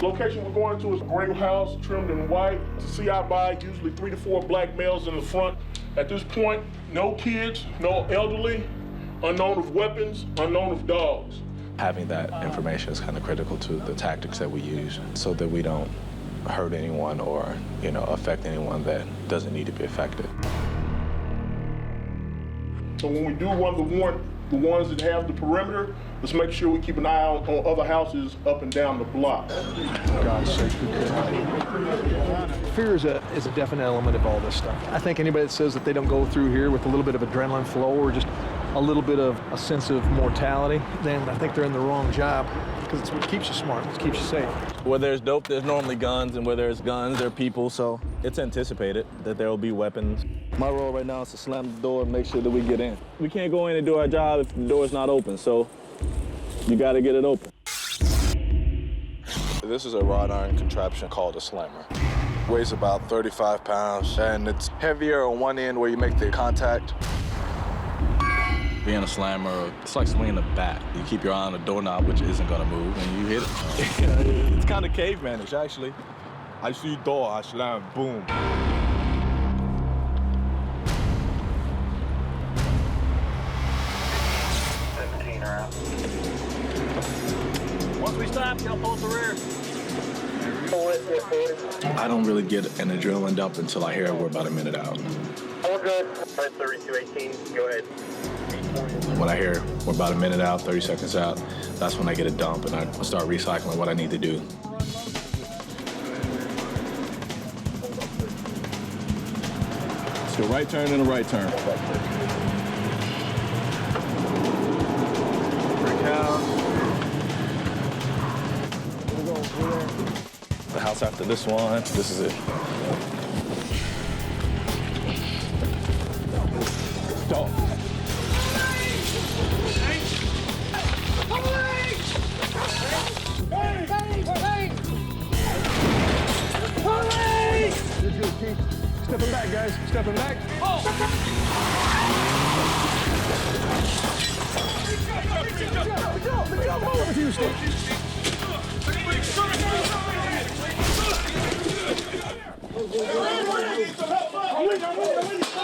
Location we're going to is a gray house trimmed in white. To see out by, usually 3 to 4 black males in the front. At this point, no kids, no elderly, unknown of weapons, unknown of dogs. Having that information is kind of critical to the tactics that we use so that we don't hurt anyone or, affect anyone that doesn't need to be affected. So when we do run the warrant, the ones that have the perimeter, let's make sure we keep an eye on other houses up and down the block. God's sake, we couldn't. Fear is a definite element of all this stuff. I think anybody that says that they don't go through here with a little bit of adrenaline flow or just a little bit of a sense of mortality, then I think they're in the wrong job, because it's what keeps you smart, it keeps you safe. Where there's dope, there's normally guns, and where there's guns, there are people, so it's anticipated that there will be weapons. My role right now is to slam the door and make sure that we get in. We can't go in and do our job if the door's not open, so you gotta get it open. This is a wrought iron contraption called a slammer. Weighs about 35 pounds, and it's heavier on one end where you make the contact. Being a slammer, it's like swinging a bat. You keep your eye on the doorknob, which isn't gonna move, and you hit it. It's kind of cavemanish, actually. I see door, I slam, boom. Once we stop, y'all pull the rear. I don't really get an adrenaline dump until I hear we're about a minute out. All good. 3218, go ahead. When I hear we're about a minute out, 30 seconds out, that's when I get a dump and I start recycling what I need to do. So right turn and a right turn. The house after this one, this is it. Stop. Stepping back, guys. Stepping back.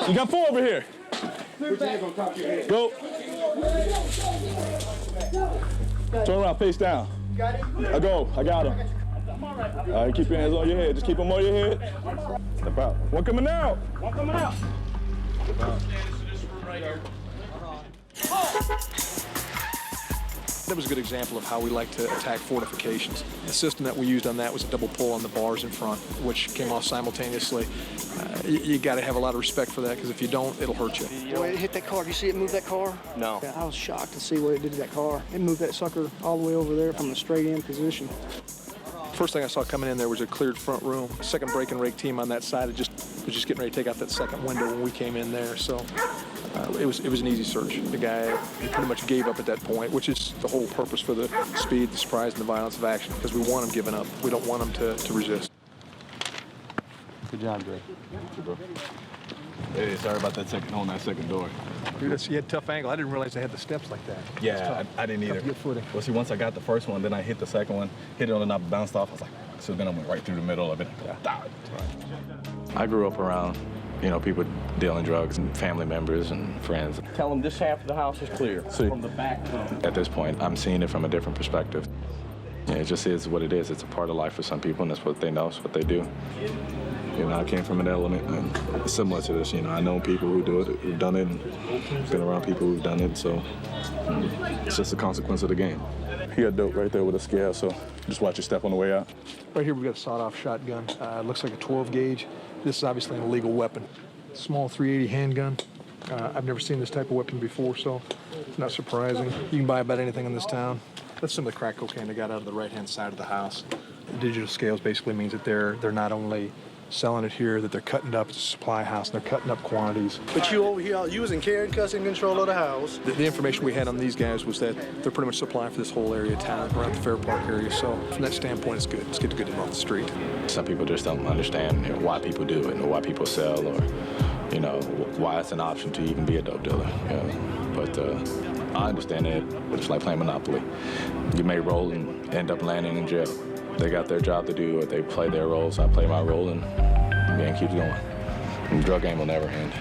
You got 4 over here. Go. Turn around, face down. I go. I got him. All right, keep your hands on your head. Just keep them on your head. Step out. One coming out. One coming out. Step out. That was a good example of how we like to attack fortifications. The system that we used on that was a double pull on the bars in front, which came off simultaneously. You got to have a lot of respect for that, because if you don't, it'll hurt you. Boy, it hit that car. Did you see it move that car? No. Yeah, I was shocked to see what it did to that car. It moved that sucker all the way over there from the straight-in position. First thing I saw coming in there was a cleared front room. Second break and rake team on that side was just getting ready to take out that second window when we came in there. So it was an easy search. The guy pretty much gave up at that point, which is the whole purpose for the speed, the surprise, and the violence of action, because we want him giving up. We don't want him to resist. Good job, Greg. Hey, sorry about that second door. Dude, you had a tough angle. I didn't realize they had the steps like that. Yeah, I didn't either. Good footing. Well, see, once I got the first one, then I hit the second one, hit it on the knob, bounced off. I was like, so then I went right through the middle of it. Yeah. I grew up around, people dealing drugs and family members and friends. Tell them this half of the house is clear. See. From the back. At this point, I'm seeing it from a different perspective. It just is what it is. It's a part of life for some people, and that's what they know, it's what they do. I came from an element similar to this. I know people who do it, who've done it, and been around people who've done it, so it's just a consequence of the game. He got dope right there with a scale, so just watch your step on the way out. Right here, we've got a sawed-off shotgun. It looks like a 12 gauge. This is obviously an illegal weapon. Small 380 handgun. I've never seen this type of weapon before, so it's not surprising. You can buy about anything in this town. That's some of the crack cocaine they got out of the right-hand side of the house. The digital scales basically means that they're not only selling it here, that they're cutting it up. It's a supply house, and they're cutting up quantities. But you over here using care and custody and control of the house. The information we had on these guys was that they're pretty much supplying for this whole area of town, around the Fair Park area. So from that standpoint, it's good. It's good to get them off the street. Some people just don't understand why people do it, or why people sell, or why it's an option to even be a dope dealer. But I understand it, but it's like playing Monopoly. You may roll and end up landing in jail. They got their job to do, or they play their roles. I play my role, and the game keeps going. And the drug game will never end.